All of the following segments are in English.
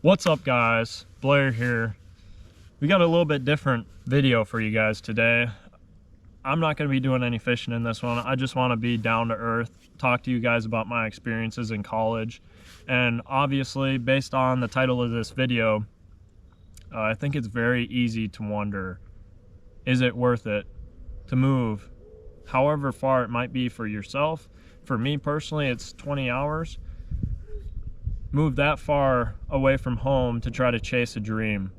What's up, guys? Blair here. We got a little bit different video for you guys today. I'm not going to be doing any fishing in this one. I just want to be down to earth, talk to you guys about my experiences in college. And obviously, based on the title of this video, I think it's very easy to wonder, is it worth it to move however far it might be for yourself? For me personally, it's 20 hours. Move that far away from home to try to chase a dream.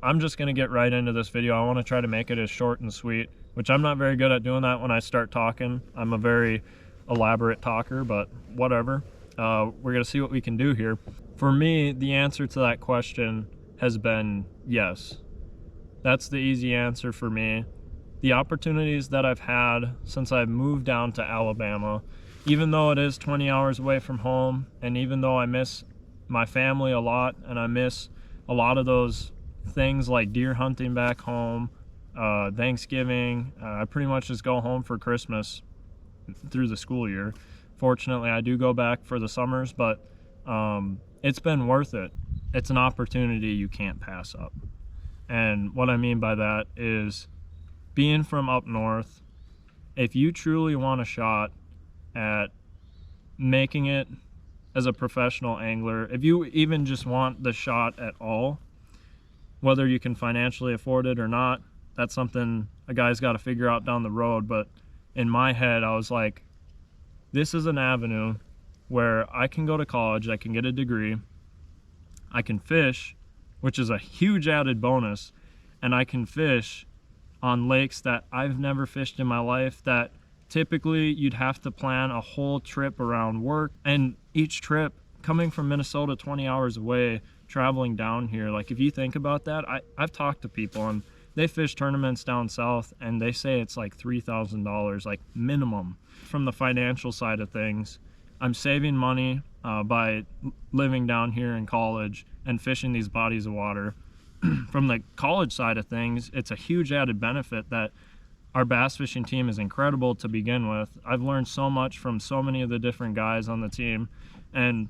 I'm just going to get right into this video. I want to try to make it as short and sweet, which I'm not very good at doing that when I start talking. I'm a very elaborate talker, but whatever. We're going to see what we can do here. For me, the answer to that question has been yes. That's the easy answer for me. The opportunities that I've had since I've moved down to Alabama, even though it is 20 hours away from home, and even though I miss my family a lot, and I miss a lot of those things like deer hunting back home, Thanksgiving, I pretty much just go home for Christmas through the school year. Fortunately, I do go back for the summers, but it's been worth it. It's an opportunity you can't pass up. And what I mean by that is, being from up north, if you truly want a shot at making it as a professional angler, if you even just want the shot at all, whether you can financially afford it or not, that's something a guy's got to figure out down the road. But in my head, I was like, this is an avenue where I can go to college, I can get a degree, I can fish, which is a huge added bonus, and I can fish on lakes that I've never fished in my life, that typically you'd have to plan a whole trip around work. And each trip, coming from Minnesota 20 hours away, traveling down here, like if you think about that, I've talked to people and they fish tournaments down south and they say it's like $3,000, like minimum. From the financial side of things, I'm saving money by living down here in college and fishing these bodies of water. From the college side of things, it's a huge added benefit that our bass fishing team is incredible to begin with. I've learned so much from so many of the different guys on the team, and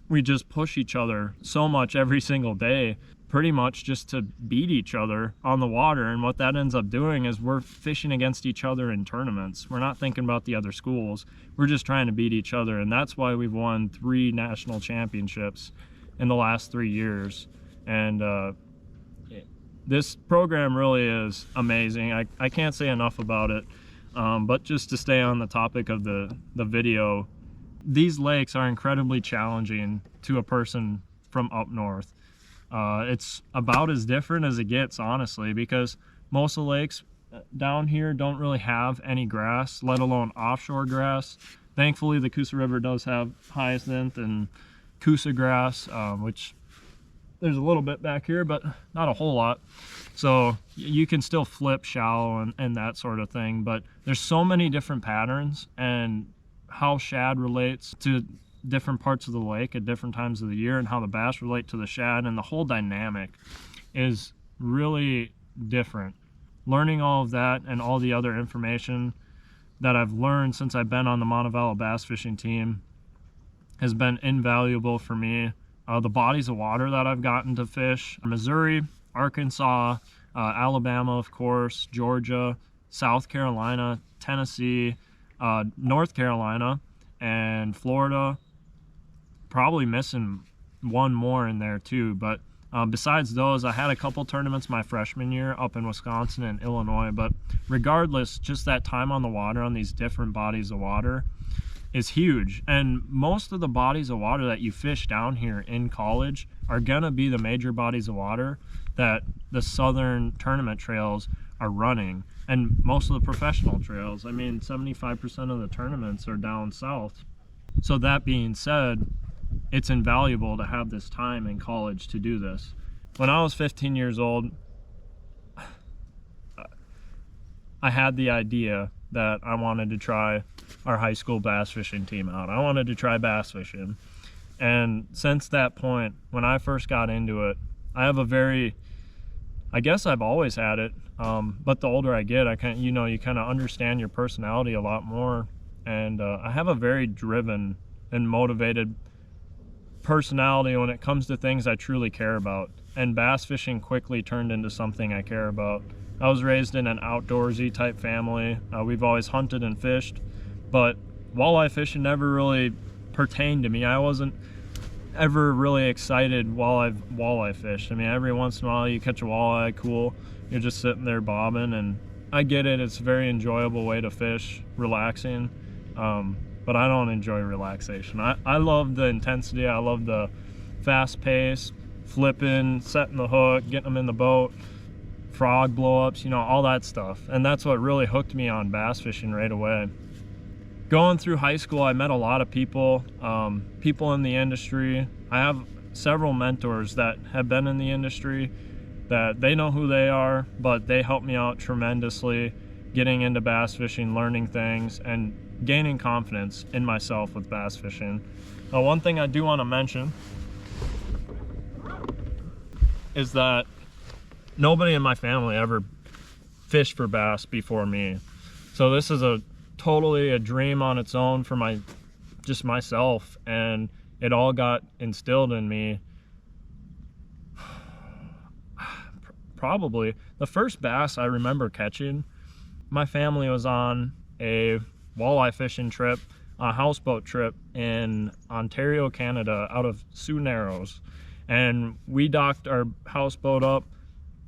we just push each other so much every single day, pretty much just to beat each other on the water. And what that ends up doing is we're fishing against each other in tournaments. We're not thinking about the other schools. We're just trying to beat each other. And that's why we've won 3 national championships in the last 3 years. And this program really is amazing. I can't say enough about it. But just to stay on the topic of the video, these lakes are incredibly challenging to a person from up north. It's about as different as it gets, honestly, because most of the lakes down here don't really have any grass, let alone offshore grass. Thankfully, the Coosa River does have hyacinth and Coosa grass, which there's a little bit back here, but not a whole lot. So you can still flip shallow and that sort of thing, but there's so many different patterns, and how shad relates to different parts of the lake at different times of the year, and how the bass relate to the shad, and the whole dynamic is really different. Learning all of that and all the other information that I've learned since I've been on the Montevallo bass fishing team has been invaluable for me. The bodies of water that I've gotten to fish: Missouri, Arkansas, Alabama, of course, Georgia, South Carolina, Tennessee, North Carolina, and Florida. Probably missing one more in there too, but besides those, I had a couple tournaments my freshman year up in Wisconsin and Illinois. But regardless, just that time on the water on these different bodies of water is huge. And most of the bodies of water that you fish down here in college are gonna be the major bodies of water that the southern tournament trails are running, and most of the professional trails. I mean, 75% of the tournaments are down south. So that being said, it's invaluable to have this time in college to do this. When I was 15 years old, I had the idea that I wanted to try our high school bass fishing team out. I wanted to try bass fishing. And since that point, when I first got into it, I guess I've always had it, but the older I get, you kind of understand your personality a lot more. And I have a very driven and motivated personality when it comes to things I truly care about. And bass fishing quickly turned into something I care about. I was raised in an outdoorsy type family. We've always hunted and fished, but walleye fishing never really pertained to me. I wasn't ever really excited while I've walleye fished. I mean, every once in a while you catch a walleye, cool. You're just sitting there bobbing, and I get it. It's a very enjoyable way to fish, relaxing. But I don't enjoy relaxation. I love the intensity. I love the fast pace, flipping, setting the hook, getting them in the boat, frog blow-ups, you know, all that stuff. And that's what really hooked me on bass fishing right away. Going through high school, I met a lot of people, people in the industry. I have several mentors that have been in the industry, that they know who they are, but they helped me out tremendously getting into bass fishing, learning things, and gaining confidence in myself with bass fishing. One thing I do want to mention is that nobody in my family ever fished for bass before me. So this is totally a dream on its own for myself, and it all got instilled in me. Probably the first bass I remember catching, my family was on a walleye fishing trip, a houseboat trip in Ontario, Canada, out of Sioux Narrows. And we docked our houseboat up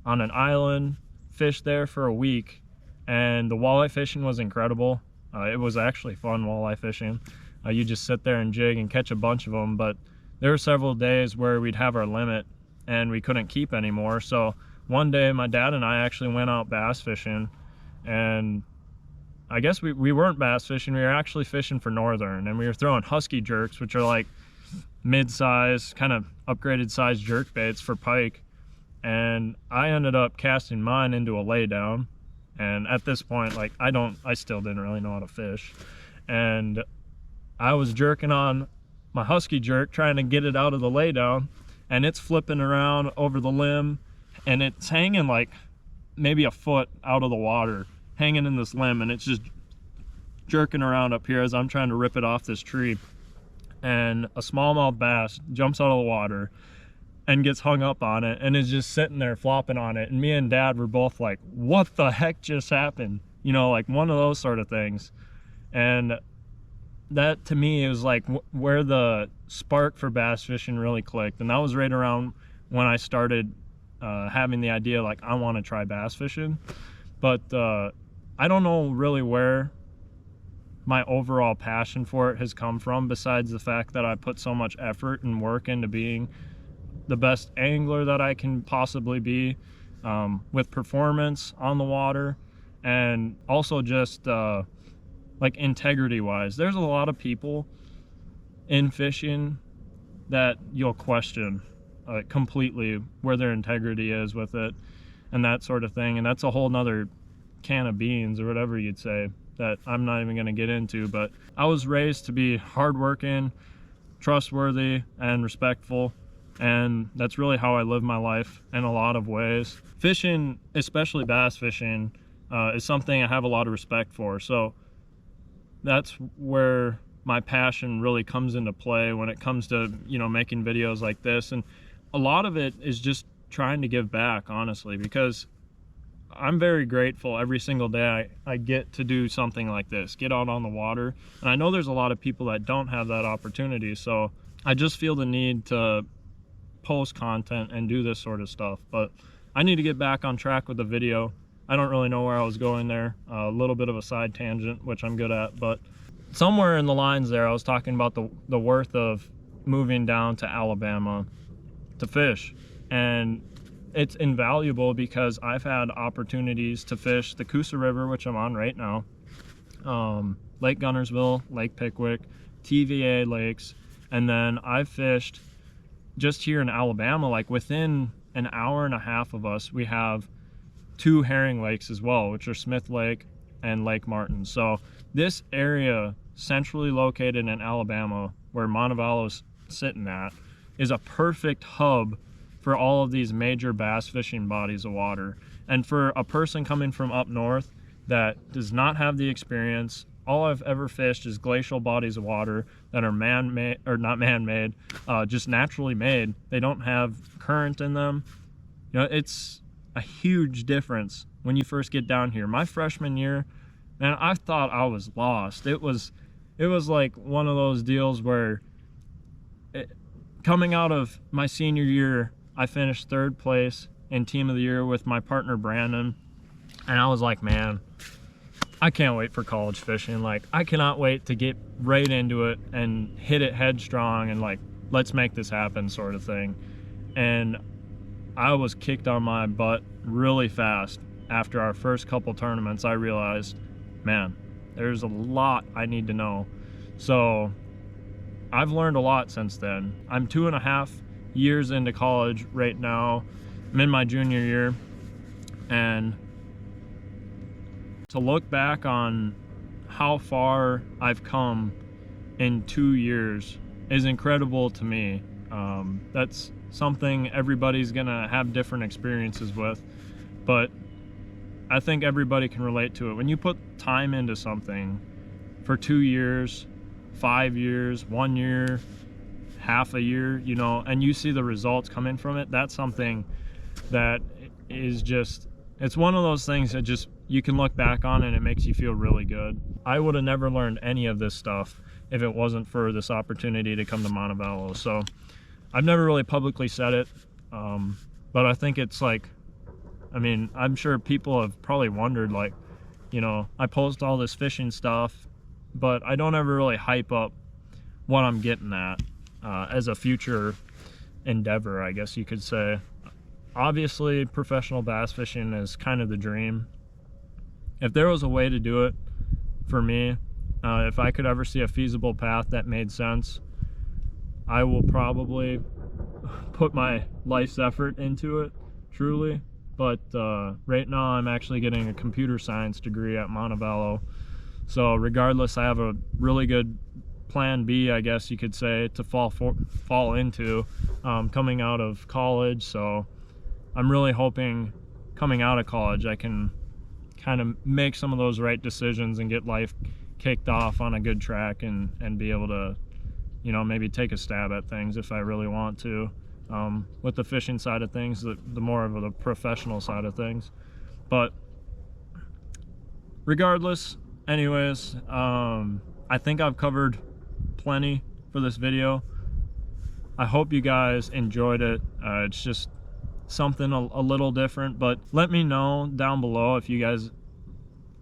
on an island, fished there for a week, and the walleye fishing was incredible. It was actually fun walleye fishing. You just sit there and jig and catch a bunch of them, but there were several days where we'd have our limit and we couldn't keep anymore. So one day my dad and I actually went out bass fishing, and I guess we weren't bass fishing, we were actually fishing for northern, and we were throwing husky jerks, which are like mid-size, kind of upgraded size jerk baits for pike. And I ended up casting mine into a laydown, and at this point, like, I still didn't really know how to fish, and I was jerking on my husky jerk trying to get it out of the laydown, and it's flipping around over the limb, and it's hanging like maybe a foot out of the water, hanging in this limb, and it's just jerking around up here as I'm trying to rip it off this tree. And a smallmouth bass jumps out of the water and gets hung up on it and is just sitting there flopping on it. And me and Dad were both like, what the heck just happened? You know, like one of those sort of things. And that to me is like where the spark for bass fishing really clicked. And that was right around when I started having the idea, like, I want to try bass fishing. But I don't know really where my overall passion for it has come from, besides the fact that I put so much effort and work into being the best angler that I can possibly be, with performance on the water, and also just like integrity wise. There's a lot of people in fishing that you'll question completely where their integrity is with it and that sort of thing, and that's a whole nother can of beans or whatever you'd say that I'm not even going to get into. But I was raised to be hardworking, trustworthy, and respectful, and that's really how I live my life in a lot of ways. Fishing, especially bass fishing, is something I have a lot of respect for. So that's where my passion really comes into play when it comes to, you know, making videos like this. And a lot of it is just trying to give back, honestly, because I'm very grateful every single day I get to do something like this, get out on the water. And I know there's a lot of people that don't have that opportunity, so I just feel the need to post content and do this sort of stuff. But I need to get back on track with the video. I don't really know where I was going there. A little bit of a side tangent, which I'm good at, but somewhere in the lines there I was talking about the worth of moving down to Alabama to fish. And it's invaluable because I've had opportunities to fish the Coosa River, which I'm on right now, Lake Gunnersville, Lake Pickwick, TVA lakes, and then I've fished just here in Alabama, like within an hour and a half of us, we have 2 herring lakes as well, which are Smith Lake and Lake Martin. So this area, centrally located in Alabama, where Montevallo's sitting at, is a perfect hub for all of these major bass fishing bodies of water. And for a person coming from up north that does not have the experience, all I've ever fished is glacial bodies of water. that are man-made, or not man-made, just naturally made. They don't have current in them. You know, it's a huge difference when you first get down here. My freshman year, man, I thought I was lost. It was like one of those deals where coming out of my senior year, I finished 3rd place in team of the year with my partner Brandon, and I was like, man, I can't wait for college fishing. Like, I cannot wait to get right into it and hit it headstrong and like, let's make this happen sort of thing. And I was kicked on my butt really fast. After our first couple tournaments, I realized, man, there's a lot I need to know. So I've learned a lot since then. I'm 2.5 years into college right now. I'm in my junior year, and to look back on how far I've come in 2 years is incredible to me. That's something everybody's gonna have different experiences with, but I think everybody can relate to it. When you put time into something for 2 years, 5 years, 1 year, half a year, you know, and you see the results coming from it, that's something that is just, it's one of those things that just, you can look back on and it makes you feel really good. I would have never learned any of this stuff if it wasn't for this opportunity to come to Montevallo. So I've never really publicly said it, but I think it's like, I mean, I'm sure people have probably wondered, like, you know, I post all this fishing stuff, but I don't ever really hype up what I'm getting at as a future endeavor, I guess you could say. Obviously, professional bass fishing is kind of the dream. If there was a way to do it for me, if I could ever see a feasible path that made sense, I will probably put my life's effort into it, truly. But right now I'm actually getting a computer science degree at Montevallo. So regardless, I have a really good plan B, I guess you could say, to fall into coming out of college. So I'm really hoping coming out of college I can kind of make some of those right decisions and get life kicked off on a good track and be able to, you know, maybe take a stab at things if I really want to. With the fishing side of things, the more of the professional side of things. But regardless, anyways, I think I've covered plenty for this video. I hope you guys enjoyed it. It's just something a little different, but let me know down below if you guys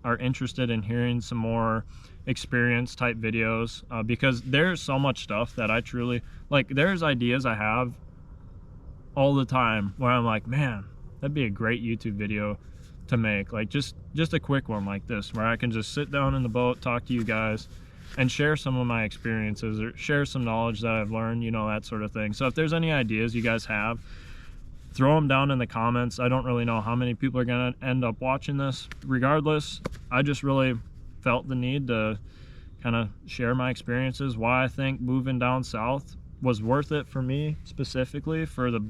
are interested in hearing some more experience type videos, because there's so much stuff that I truly like. There's ideas I have all the time where I'm like, man, that'd be a great YouTube video to make, like just a quick one like this, where I can just sit down in the boat, talk to you guys, and share some of my experiences or share some knowledge that I've learned, you know, that sort of thing. So if there's any ideas you guys have, throw them down in the comments. I don't really know how many people are gonna end up watching this. Regardless, I just really felt the need to kind of share my experiences, why I think moving down south was worth it for me, specifically for the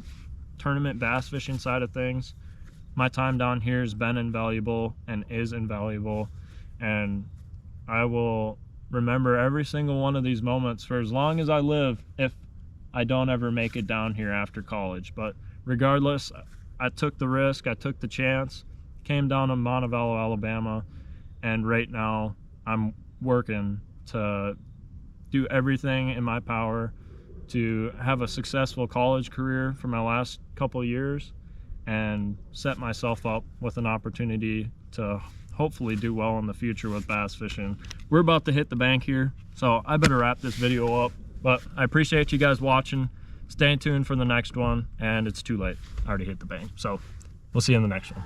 tournament bass fishing side of things. My time down here has been invaluable and is invaluable, and I will remember every single one of these moments for as long as I live, if I don't ever make it down here after college. But regardless, I took the risk, I took the chance, came down to Montevallo, Alabama, and right now I'm working to do everything in my power to have a successful college career for my last couple years and set myself up with an opportunity to hopefully do well in the future with bass fishing. We're about to hit the bank here, so I better wrap this video up, but I appreciate you guys watching. Stay tuned for the next one, and it's too late. I already hit the bank, so we'll see you in the next one.